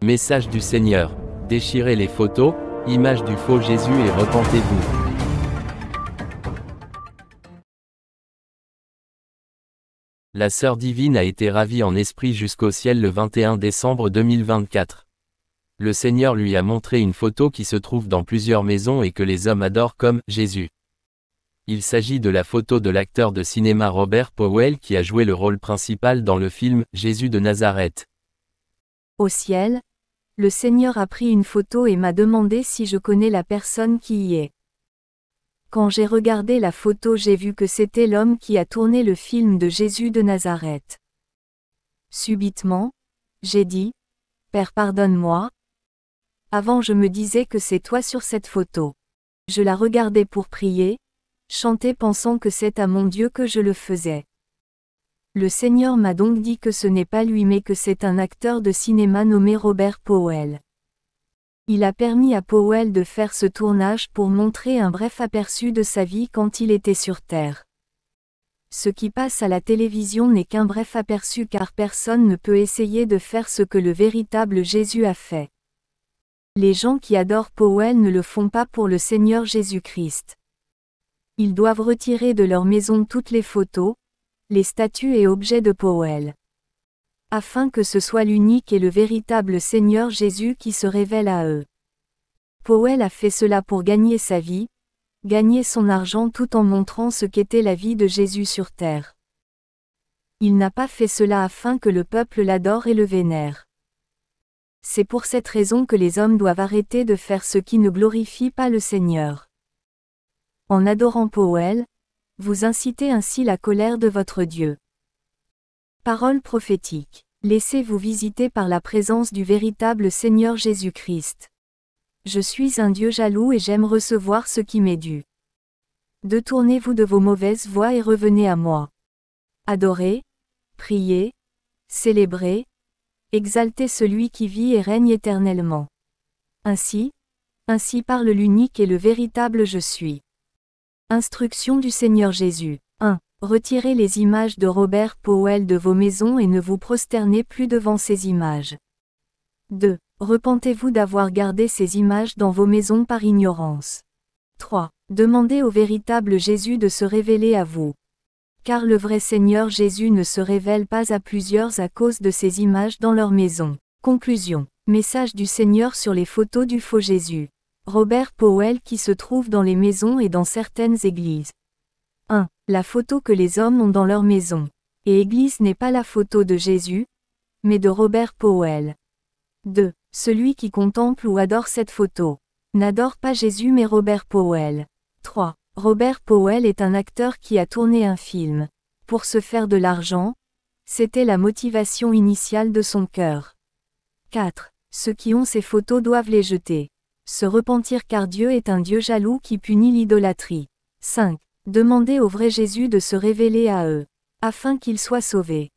Message du Seigneur. Déchirez les photos, image du faux Jésus et repentez-vous. La sœur divine a été ravie en esprit jusqu'au ciel le 21 décembre 2024. Le Seigneur lui a montré une photo qui se trouve dans plusieurs maisons et que les hommes adorent comme Jésus. Il s'agit de la photo de l'acteur de cinéma Robert Powell qui a joué le rôle principal dans le film Jésus de Nazareth. Au ciel, le Seigneur a pris une photo et m'a demandé si je connais la personne qui y est. Quand j'ai regardé la photo, j'ai vu que c'était l'homme qui a tourné le film de Jésus de Nazareth. Subitement, j'ai dit, « Père, pardonne-moi. Avant je me disais que c'est toi sur cette photo. Je la regardais pour prier, chanter pensant que c'est à mon Dieu que je le faisais. Le Seigneur m'a donc dit que ce n'est pas lui mais que c'est un acteur de cinéma nommé Robert Powell. Il a permis à Powell de faire ce tournage pour montrer un bref aperçu de sa vie quand il était sur Terre. Ce qui passe à la télévision n'est qu'un bref aperçu car personne ne peut essayer de faire ce que le véritable Jésus a fait. Les gens qui adorent Powell ne le font pas pour le Seigneur Jésus-Christ. Ils doivent retirer de leur maison toutes les photos, les statues et objets de Powell. Afin que ce soit l'unique et le véritable Seigneur Jésus qui se révèle à eux. Powell a fait cela pour gagner sa vie, gagner son argent tout en montrant ce qu'était la vie de Jésus sur terre. Il n'a pas fait cela afin que le peuple l'adore et le vénère. C'est pour cette raison que les hommes doivent arrêter de faire ce qui ne glorifie pas le Seigneur. En adorant Powell, vous incitez ainsi la colère de votre Dieu. Parole prophétique. Laissez-vous visiter par la présence du véritable Seigneur Jésus-Christ. Je suis un Dieu jaloux et j'aime recevoir ce qui m'est dû. Détournez-vous de vos mauvaises voies et revenez à moi. Adorez, priez, célébrez, exaltez celui qui vit et règne éternellement. Ainsi parle l'unique et le véritable Je suis. Instruction du Seigneur Jésus. 1. Retirez les images de Robert Powell de vos maisons et ne vous prosternez plus devant ces images. 2. Repentez-vous d'avoir gardé ces images dans vos maisons par ignorance. 3. Demandez au véritable Jésus de se révéler à vous. Car le vrai Seigneur Jésus ne se révèle pas à plusieurs à cause de ces images dans leur maison. Conclusion. Message du Seigneur sur les photos du faux Jésus. Robert Powell qui se trouve dans les maisons et dans certaines églises. 1. La photo que les hommes ont dans leur maison et église n'est pas la photo de Jésus, mais de Robert Powell. 2. Celui qui contemple ou adore cette photo n'adore pas Jésus mais Robert Powell. 3. Robert Powell est un acteur qui a tourné un film. Pour se faire de l'argent, c'était la motivation initiale de son cœur. 4. Ceux qui ont ces photos doivent les jeter. Se repentir car Dieu est un Dieu jaloux qui punit l'idolâtrie. 5. Demandez au vrai Jésus de se révéler à eux, afin qu'ils soient sauvés.